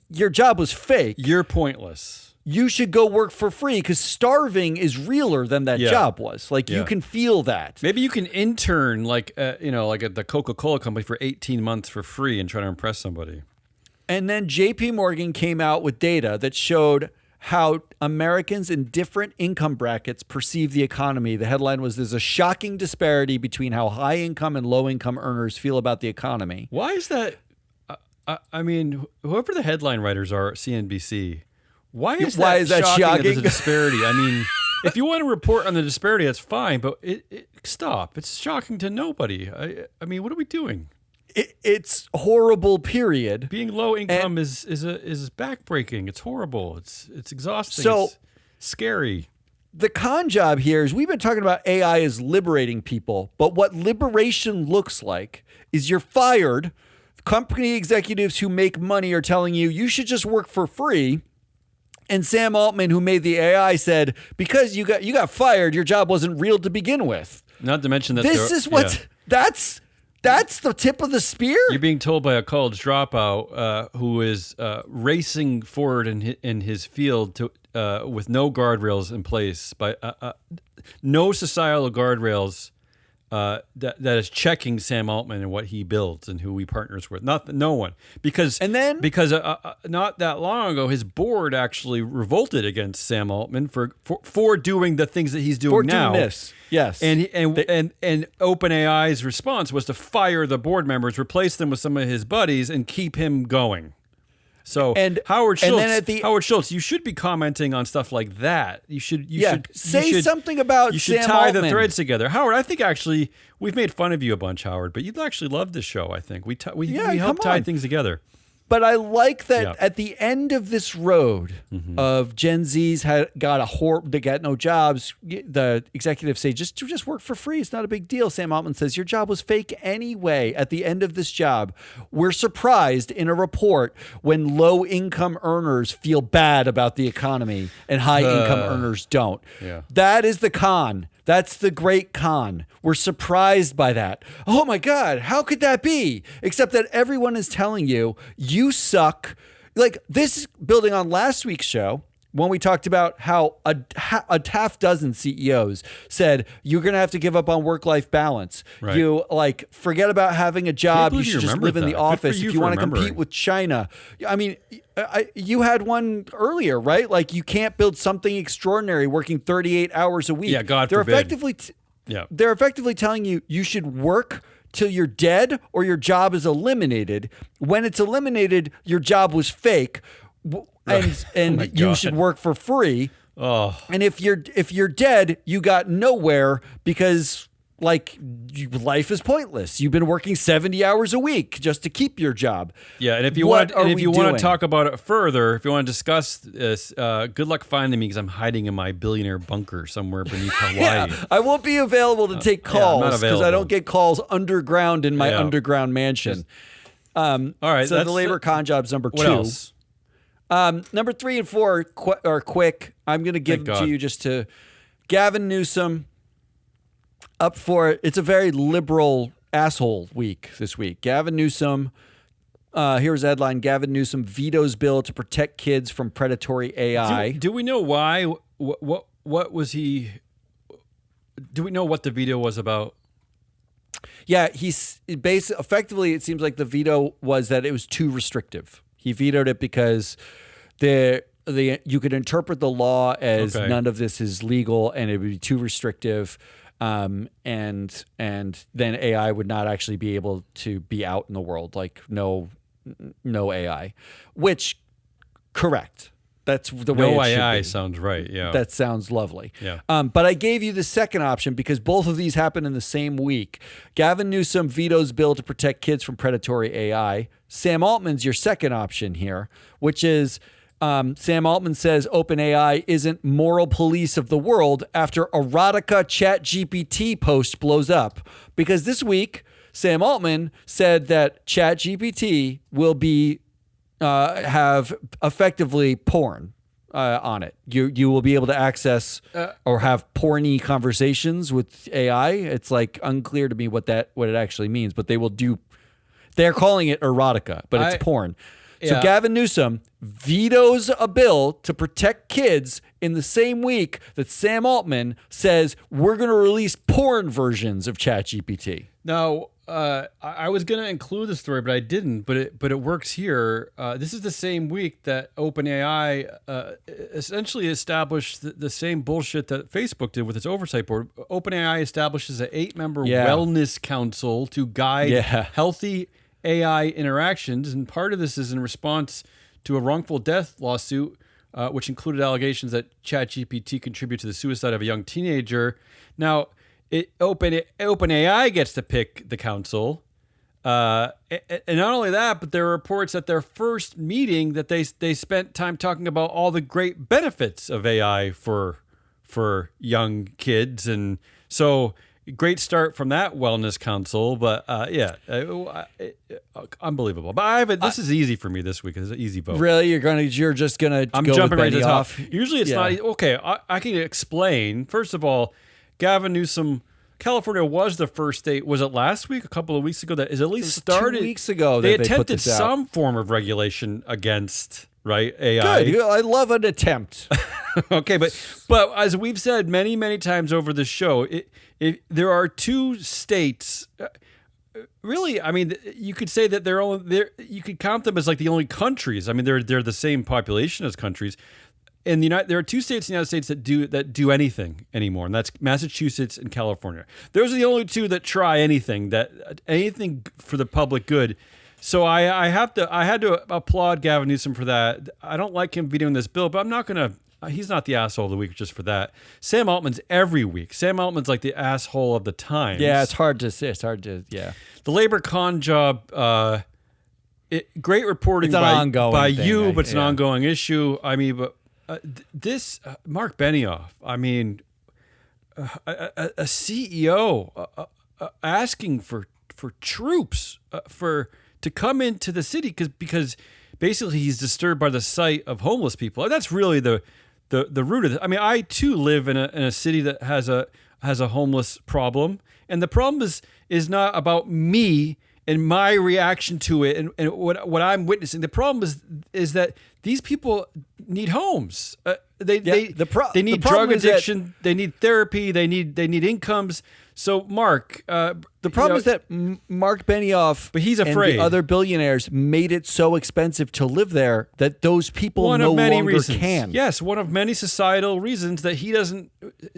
Your job was fake. You're pointless. You should go work for free because starving is realer than that job was. You can feel that. Maybe you can intern like at the Coca-Cola company for 18 months for free and try to impress somebody. And then JP Morgan came out with data that showed how Americans in different income brackets perceive the economy. The headline was, there's a shocking disparity between how high income and low income earners feel about the economy. Why is that? I mean, whoever the headline writers are at CNBC, Why is that shocking? That there's a disparity? I mean, if you want to report on the disparity, that's fine, but stop. It's shocking to nobody. I mean, what are we doing? It's horrible, period. Being low income is backbreaking. It's horrible. It's exhausting. So, it's scary. The con job here is we've been talking about AI as liberating people, but what liberation looks like is you're fired. Company executives who make money are telling you should just work for free. And Sam Altman, who made the AI, said, because you got fired, your job wasn't real to begin with. Not to mention that This is what that's the tip of the spear. You're being told by a college dropout who is racing forward in his field to with no guardrails in place, by no societal guardrails that is checking Sam Altman and what he builds and who he partners with. No one. Because not that long ago, his board actually revolted against Sam Altman for doing the things that he's doing now. Doing this. Yes. And OpenAI's response was to fire the board members, replace them with some of his buddies, and keep him going. So Howard Schultz, you should be commenting on stuff like that. You should say something about you should Sam tie Altman. the threads together. Howard, I think actually we've made fun of you a bunch, Howard, but you'd actually love this show. I think we help tie things together. But I like that at the end of this road of Gen Z's they got no jobs. The executives say, just work for free. It's not a big deal. Sam Altman says, your job was fake anyway. At the end of this job, we're surprised in a report when low income earners feel bad about the economy and high income earners don't. Yeah. That is the con. That's the great con. We're surprised by that. Oh my God, how could that be? Except that everyone is telling you, you suck. Like this, building on last week's show, when we talked about how a half dozen CEOs said, you're going to have to give up on work-life balance. Right. You forget about having a job. You should just live in the office if you want to compete with China. I mean, you had one earlier, right? Like you can't build something extraordinary working 38 hours a week. Yeah, God forbid. They're effectively telling you should work till you're dead or your job is eliminated. When it's eliminated, your job was fake. And you should work for free. Oh. And if you're dead, you got nowhere because life is pointless. You've been working 70 hours a week just to keep your job. Yeah, and if you want to talk about it further, if you want to discuss this, good luck finding me because I'm hiding in my billionaire bunker somewhere beneath Hawaii. Yeah, I won't be available to take calls because I don't get calls underground in my underground mansion. All right, so the labor con job's number 2. What else? Number 3 and 4 are quick. I'm going to give them to you just to Gavin Newsom. Up for it. It's a very liberal asshole week this week. Gavin Newsom, here's a headline. Gavin Newsom vetoes bill to protect kids from predatory AI. Do we know why? What was he? Do we know what the veto was about? Yeah, effectively, it seems like the veto was that it was too restrictive. He vetoed it because you could interpret the law as none of this is legal and it would be too restrictive. And then AI would not actually be able to be out in the world, like no AI, which correct. That's the way it should be. No AI sounds right. Yeah. That sounds lovely. Yeah. But I gave you the second option because both of these happen in the same week. Gavin Newsom vetoes bill to protect kids from predatory AI. Sam Altman's your second option here, which is Sam Altman says OpenAI isn't moral police of the world after erotica ChatGPT post blows up. Because this week, Sam Altman said that ChatGPT will be have effectively porn on it. You will be able to access or have porny conversations with AI. It's like unclear to me what it actually means, but they will do. They're calling it erotica, but it's porn. So Gavin Newsom vetoes a bill to protect kids in the same week that Sam Altman says we're going to release porn versions of ChatGPT. Now, I was going to include the story, but I didn't. But it works here. This is the same week that OpenAI essentially established the same bullshit that Facebook did with its oversight board. OpenAI establishes an 8-member wellness council to guide healthy AI interactions, and part of this is in response to a wrongful death lawsuit, which included allegations that ChatGPT contributed to the suicide of a young teenager. Now, OpenAI gets to pick the council, and not only that, but there are reports at their first meeting that they spent time talking about all the great benefits of AI for young kids, and so great start from that wellness council, but unbelievable. But this is easy for me this week. It's an easy vote. Really, you're just gonna. I'm go jumping with right to the top. Benioff? Usually it's not okay. I can explain. First of all, Gavin Newsom. California was the first state. Was it last week? A couple of weeks ago? That is at least started 2 weeks ago. They put attempted this out. some form of regulation against AI. Good. I love an attempt. Okay, but as we've said many times over the show, there are two states. Really, I mean, you could say that you could count them as like the only countries. I mean, they're the same population as countries. In there are two states in the United States that do anything anymore, and that's Massachusetts and California. Those are the only two that try anything for the public good. So I had to applaud Gavin Newsom for that. I don't like him vetoing this bill, but I'm not gonna. He's not the asshole of the week just for that. Sam Altman's every week. Sam Altman's like the asshole of the Times. Yeah, it's hard to say. It's hard to The labor con job. Great reporting by you, but it's an ongoing issue. I mean, but. This Marc Benioff, I mean, a CEO asking for troops to come into the city because basically he's disturbed by the sight of homeless people. That's really the root of it. I mean, I too live in a city that has a homeless problem, and the problem is not about me and my reaction to it and what I'm witnessing. The problem is that these people need homes. They need drug addiction. They need therapy. They need incomes. So Mark, the problem is that Marc Benioff, but he's afraid. And the other billionaires made it so expensive to live there that those people no longer can. Yes, one of many societal reasons that he doesn't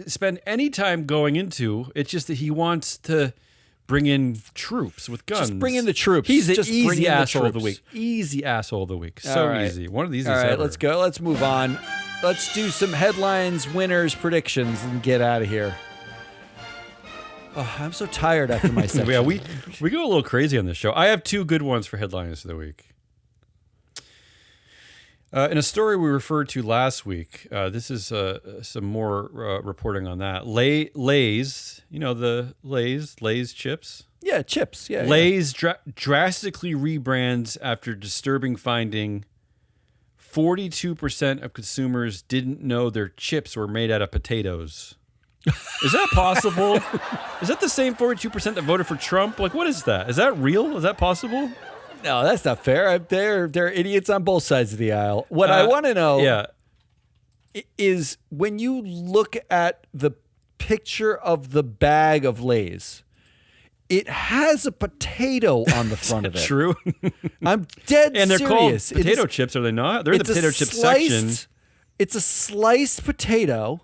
spend any time going into. It's just that he wants to bring in troops with guns. Just bring in the troops. He's the easy asshole of the week. Easy asshole of the week. So easy. One of the easiest All right, ever. let's go. Let's move on. Let's do some headlines, winners, predictions, and get out of here. Oh, I'm so tired after my section. Yeah, we go a little crazy on this show. I have two good ones for headlines of the week. In a story we referred to last week, this is some more reporting on that. Lay's, you know the Lay's chips? Yeah, chips. Yeah. Lay's drastically rebrands after disturbing finding 42% of consumers didn't know their chips were made out of potatoes. Is that possible? Is that the same 42% that voted for Trump? Like, what is that? Is that real? Is that possible? No, that's not fair. They're idiots on both sides of the aisle. What I want to know is when you look at the picture of the bag of Lay's, it has a potato on the front of it. True. I'm dead and they're serious. Called potato chips, are they not? They're in the potato chip section. It's a sliced potato.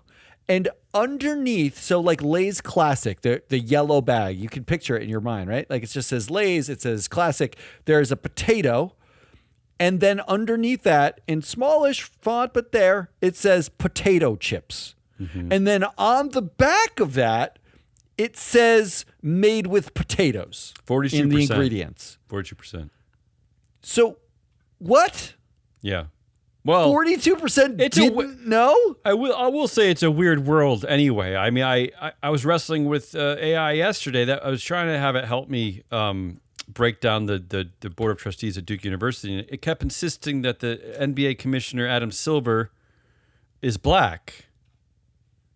And underneath, so like Lay's Classic, the yellow bag, you can picture it in your mind, right? Like it just says Lay's, it says Classic. There's a potato. And then underneath that, in smallish font, but there, it says potato chips. Mm-hmm. And then on the back of that, it says made with potatoes 42%. In the ingredients. 42%. So what? Yeah. Well, 42% didn't know? I will say it's a weird world anyway. I mean, I was wrestling with AI yesterday. That I was trying to have it help me break down the board of trustees at Duke University. And it kept insisting that the NBA commissioner, Adam Silver, is black.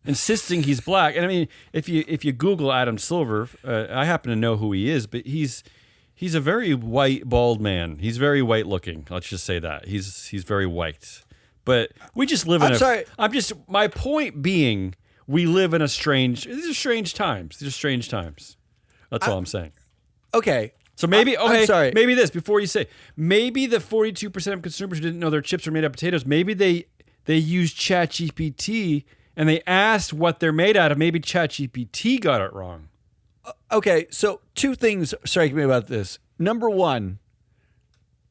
Insisting he's black. And I mean, if you Google Adam Silver, I happen to know who he is, but he's a very white, bald man. He's very white looking. Let's just say that. He's very white. But we just live in my point being, we live in these are strange times. These are strange times. That's all I'm saying. Okay. So maybe, I'm sorry. Maybe this, before you say, maybe the 42% of consumers who didn't know their chips were made out of potatoes, maybe they used ChatGPT and they asked what they're made out of. Maybe ChatGPT got it wrong. Okay, so two things strike me about this. Number one,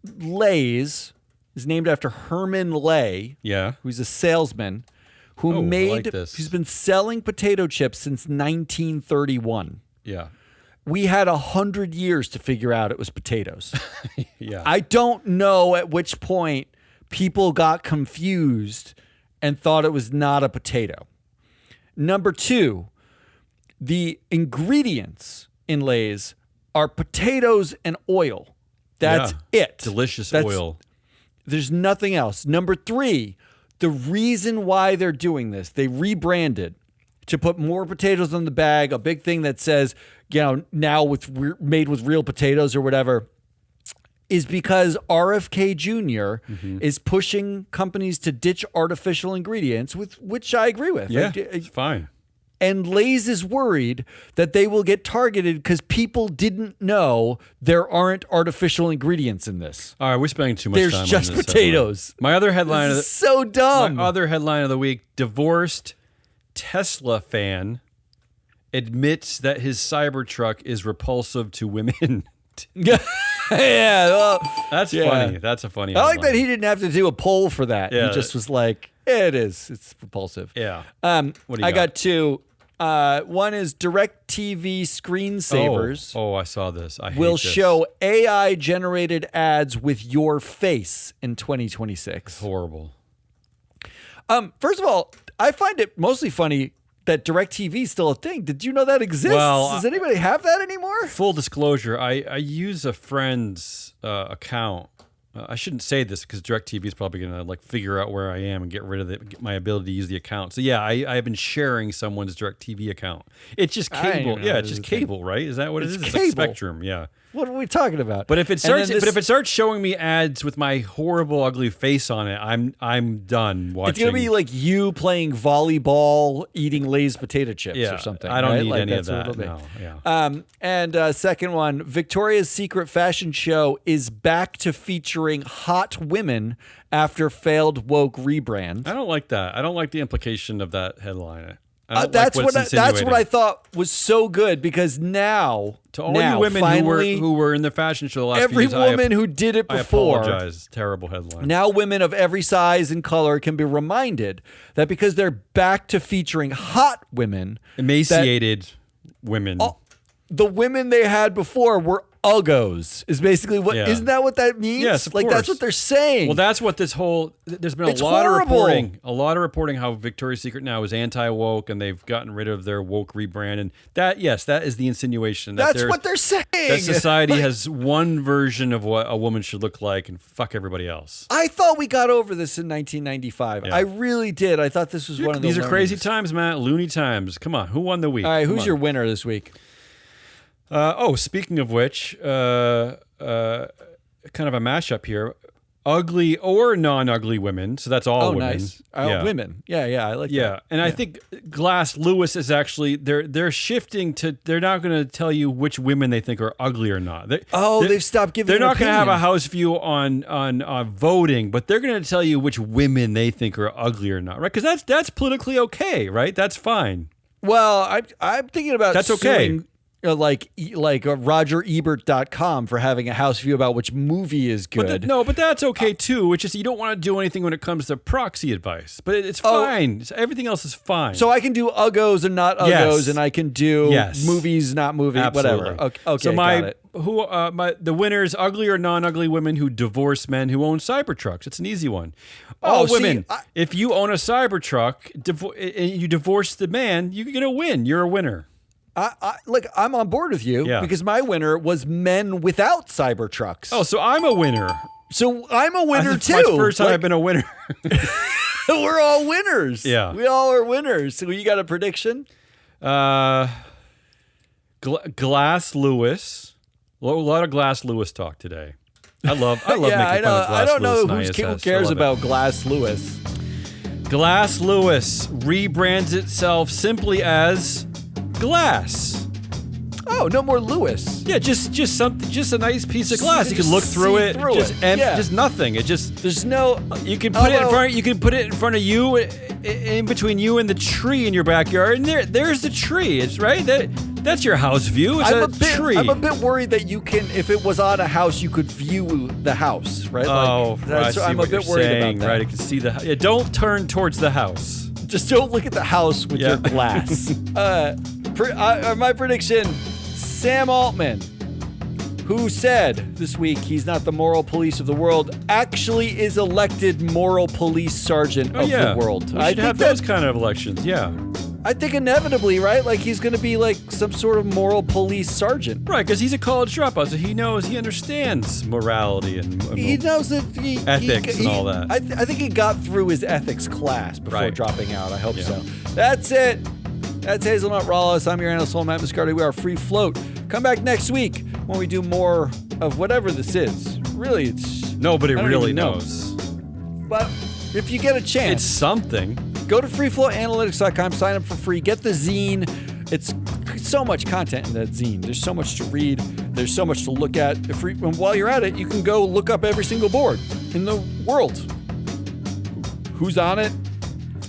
Lay's is named after Herman Lay, who's a salesman who's been selling potato chips since 1931. Yeah. We had 100 years to figure out it was potatoes. Yeah. I don't know at which point people got confused and thought it was not a potato. Number two, the ingredients in Lay's are potatoes and oil. That's it. Delicious oil. There's nothing else. Number 3, the reason why they're doing this, they rebranded to put more potatoes on the bag, a big thing that says, now made with real potatoes or whatever, is because RFK Jr. is pushing companies to ditch artificial ingredients, which I agree with. Yeah, it's fine. And Lay's is worried that they will get targeted because people didn't know there aren't artificial ingredients in this. All right, we're spending too much time on this. There's just potatoes. My other headline this is so dumb. My other headline of the week: divorced Tesla fan admits that his Cybertruck is repulsive to women. Yeah, well, that's funny. That's a funny. I like that he didn't have to do a poll for that. Yeah. He just was like, it is. It's repulsive. Yeah. What do you got 2. One is DirecTV screensavers. Oh, I saw this. I hate will this. show AI-generated ads with your face in 2026. Horrible. First of all, I find it mostly funny that DirecTV is still a thing. Did you know that exists? Well, does anybody have that anymore? Full disclosure, I use a friend's account. I shouldn't say this because DirecTV is probably going to figure out where I am and get rid of my ability to use the account. So yeah, I have been sharing someone's DirecTV account. It's just cable. Yeah, it's just cable, right? Is that what it is? It's like Spectrum. Yeah. What are we talking about? But if it starts showing me ads with my horrible, ugly face on it, I'm done watching. It's gonna be like you playing volleyball, eating Lay's potato chips or something. I don't right? need any of what that. it'll be. No, yeah. And second one, Victoria's Secret fashion show is back to featuring hot women after failed woke rebrand. I don't like that. I don't like the implication of that headline. That's what I thought was so good because now to all you women finally, who were in the fashion show the last every few years, woman who did it before, I apologize. Terrible headline. Now women of every size and color can be reminded that because they're back to featuring hot women, emaciated women. The women they had before were uggos. Is basically what isn't that what that means? Yes, of course. That's what they're saying. Well, that's what this whole. There's been a lot of reporting how Victoria's Secret now is anti-woke and they've gotten rid of their woke rebrand, and that is the insinuation. That's what they're saying. That society has one version of what a woman should look like and fuck everybody else. I thought we got over this in 1995. I really did. I thought this was one of the. These are crazy times, Matt. Loony times. Come on, who won the week? All right, who's your winner this week? Speaking of which, kind of a mashup here. Ugly or non-ugly women. So that's all women. Nice. Women. Yeah, I like that. Yeah, and I think Glass Lewis is actually, they're shifting to, they're not going to tell you which women they think are ugly or not. They've stopped giving. They're not going to have a house view on voting, but they're going to tell you which women they think are ugly or not, right? Because that's politically okay, right? That's fine. Well, I'm thinking about that's okay. Like RogerEbert.com for having a house view about which movie is good. But that's okay too. It's just you don't want to do anything when it comes to proxy advice. But it's fine. Everything else is fine. So I can do uggos and not uggos, and I can do movies, not movies, absolutely. Whatever. Okay, so got it. The winner is ugly or non-ugly women who divorce men who own Cybertrucks. It's an easy one. All women. If you own a Cybertruck and you divorce the man, you're gonna win. You're a winner. I'm on board with you because my winner was men without Cybertrucks. Oh, so I'm a winner. So I'm a winner too. It's my first time I've been a winner. We're all winners. Yeah. We all are winners. So you got a prediction? Glass Lewis. A lot of Glass Lewis talk today. I love making fun of Glass Lewis. I don't know who cares about Glass Lewis. Glass Lewis rebrands itself simply as Glass. Oh, no more Lewis. Yeah, just a nice piece of glass. You can look through it. Just nothing. There's no. You can put it in front. You can put it in front of you, in between you and the tree in your backyard, and there's the tree. It's right. That's your house view. It's tree. I'm a bit worried that you can, if it was on a house, you could view the house, right? I'm a bit worried about that. Right, you can see the. Yeah, don't turn towards the house. Just don't look at the house with your glass. My prediction: Sam Altman, who said this week he's not the moral police of the world, actually is elected moral police sergeant of the world. We should have those kind of elections. Yeah. I think inevitably, right? Like he's going to be like some sort of moral police sergeant. Right, because he's a college dropout, so he understands morality and he knows that ethics and all that. I think he got through his ethics class before dropping out. I hope so. That's it. That's Hazelnut Rawless. I'm your analyst, Matt Muscardi. We are Free Float. Come back next week when we do more of whatever this is. Really, it's... Nobody really knows. But if you get a chance... It's something. Go to freeflowanalytics.com, sign up for free, get the zine. It's so much content in that zine. There's so much to read. There's so much to look at. And while you're at it, you can go look up every single board in the world. Who's on it,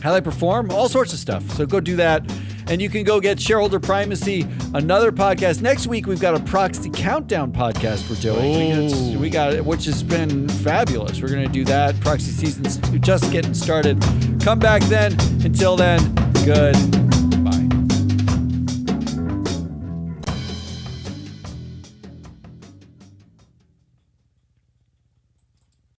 how they perform, all sorts of stuff. So go do that. And you can go get Shareholder Primacy, another podcast. Next week, we've got a Proxy Countdown podcast we're doing. We got it, which has been fabulous. We're going to do that. Proxy season's just getting started. Come back then. Until then, good